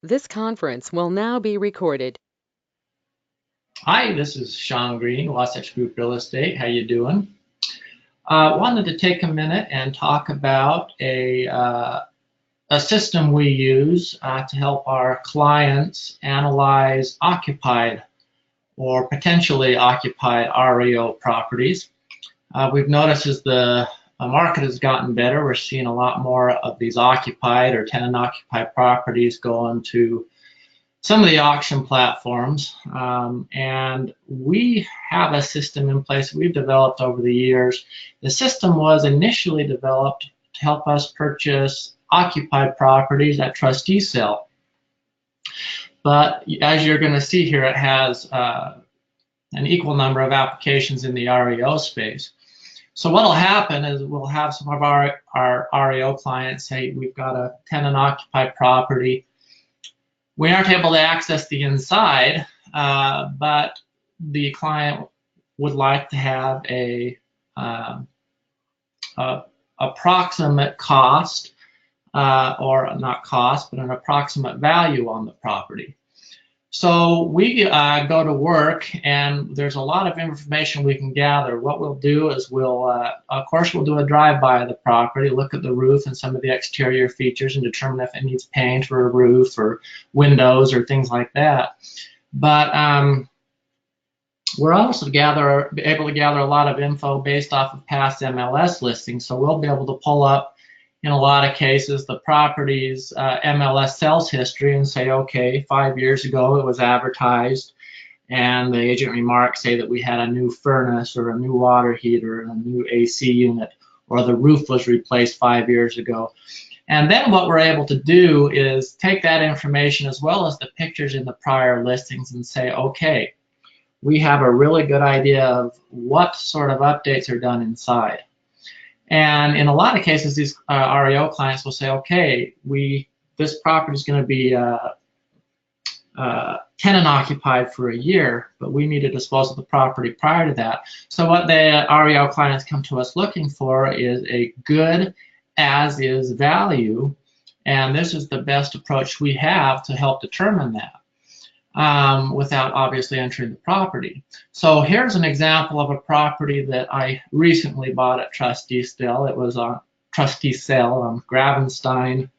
This conference will now be recorded. Hi, this is Sean Green, Wasatch Group Real Estate. How you doing? Wanted to take a minute and talk about a system we use to help our clients analyze occupied or potentially occupied REO properties. We've noticed as the market has gotten better, we're seeing a lot more of these occupied or tenant-occupied properties going to some of the auction platforms, and we have a system in place we've developed over the years. The system was initially developed to help us purchase occupied properties at trustee sale. But as you're going to see here, it has an equal number of applications in the REO space. So what will happen is we'll have some of our REO clients say, we've got a tenant-occupied property. We aren't able to access the inside, but the client would like to have a approximate cost, or not cost, but an approximate value on the property. So we go to work, and there's a lot of information we can gather. What we'll do is of course, we'll do a drive-by of the property, look at the roof and some of the exterior features and determine if it needs paint or a roof or windows or things like that. But we're also able to gather a lot of info based off of past MLS listings. So we'll be able to pull up, in a lot of cases, the property's MLS sales history and say, okay, 5 years ago it was advertised and the agent remarks say that we had a new furnace or a new water heater and a new AC unit, or the roof was replaced 5 years ago. And then what we're able to do is take that information as well as the pictures in the prior listings and say, okay, we have a really good idea of what sort of updates are done inside. And in a lot of cases, these REO clients will say, okay, this property is going to be tenant occupied for a year, but we need to dispose of the property prior to that. So what the REO clients come to us looking for is a good as-is value, and this is the best approach we have to help determine that. Without obviously entering the property. So here's an example of a property that I recently bought at trustee sale. It was on trustee sale on Gravenstein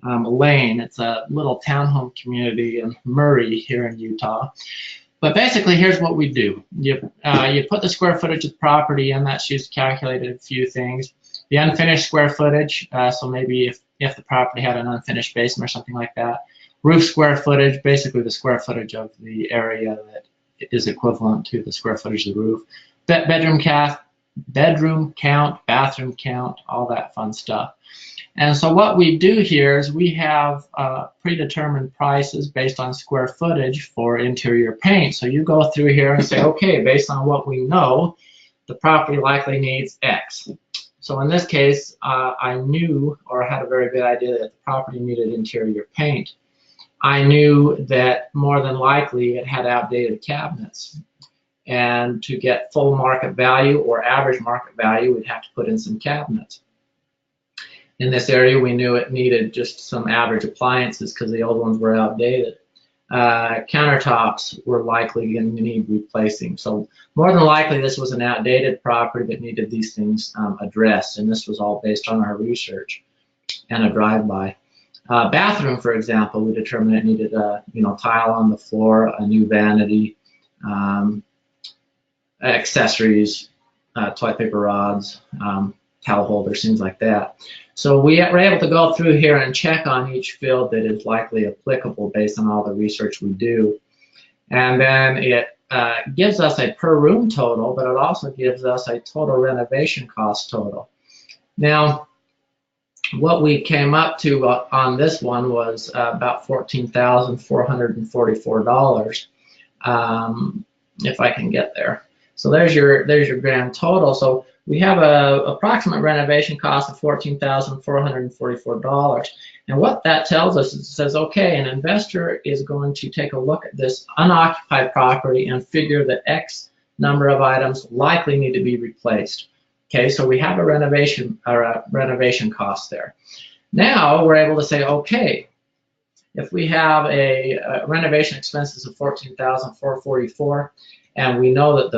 Lane. It's a little townhome community in Murray here in Utah. But basically, here's what we do. You put the square footage of the property in. That's used to calculate a few things. The unfinished square footage, so maybe if the property had an unfinished basement or something like that. Roof square footage, basically the square footage of the area that is equivalent to the square footage of the roof. Bedroom count, bathroom count, all that fun stuff. And so what we do here is we have predetermined prices based on square footage for interior paint. So you go through here and say, okay, based on what we know, the property likely needs X. So in this case, I knew or had a very good idea that the property needed interior paint. I knew that more than likely it had outdated cabinets. And to get full market value or average market value, we'd have to put in some cabinets. In this area, we knew it needed just some average appliances because the old ones were outdated. Countertops were likely going to need replacing. So more than likely, this was an outdated property that needed these things addressed. And this was all based on our research and a drive-by. Bathroom, for example, we determined it needed a tile on the floor, a new vanity, accessories, toilet paper rods, towel holders, things like that. So we were able to go through here and check on each field that is likely applicable based on all the research we do. And then it gives us a per room total, but it also gives us a total renovation cost total. Now, what we came up to on this one was about $14,444, if I can get there. So there's your grand total. So we have a approximate renovation cost of $14,444. And what that tells us is it says, okay, an investor is going to take a look at this unoccupied property and figure that X number of items likely need to be replaced. Okay, so we have a renovation cost there. Now we're able to say, okay, if we have a renovation expenses of $14,444, and we know that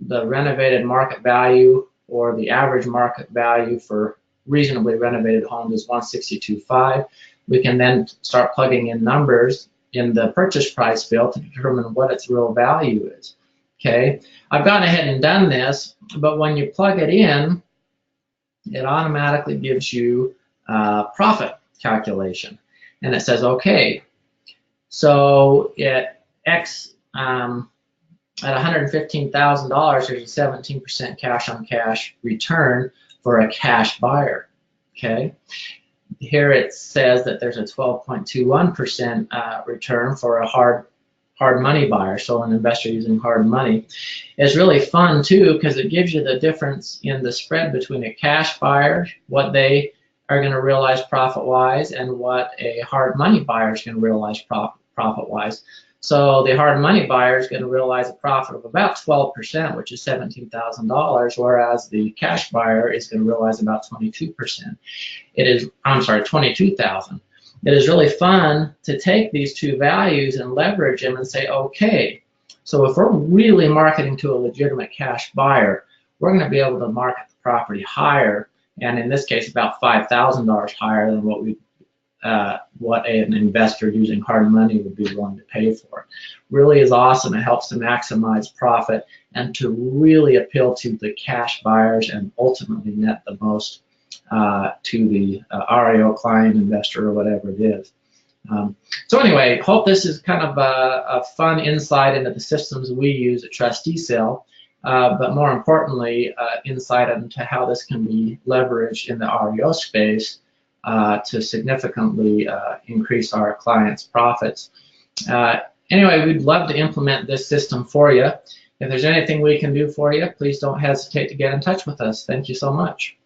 the renovated market value or the average market value for reasonably renovated homes is $162,500, we can then start plugging in numbers in the purchase price bill to determine what its real value is. Okay, I've gone ahead and done this, but when you plug it in, it automatically gives you profit calculation. And it says, okay, so at X, at $115,000, there's a 17% cash on cash return for a cash buyer. Okay. Here it says that there's a 12.21% return for a hard money buyer, so an investor using hard money. It's really fun too because it gives you the difference in the spread between a cash buyer, what they are going to realize profit-wise, and what a hard money buyer is going to realize profit-wise. So the hard money buyer is going to realize a profit of about 12%, which is $17,000, whereas the cash buyer is going to realize about 22%. I'm sorry, 22,000. It is really fun to take these two values and leverage them and say, okay, so if we're really marketing to a legitimate cash buyer, we're going to be able to market the property higher, and in this case, about $5,000 higher than what an investor using hard money would be willing to pay for. Really is awesome. It helps to maximize profit and to really appeal to the cash buyers and ultimately net the most to the REO client, investor, or whatever it is. So anyway, hope this is kind of a fun insight into the systems we use at Trustee Sale, but more importantly, insight into how this can be leveraged in the REO space to significantly increase our clients' profits. Anyway, we'd love to implement this system for you. If there's anything we can do for you, please don't hesitate to get in touch with us. Thank you so much.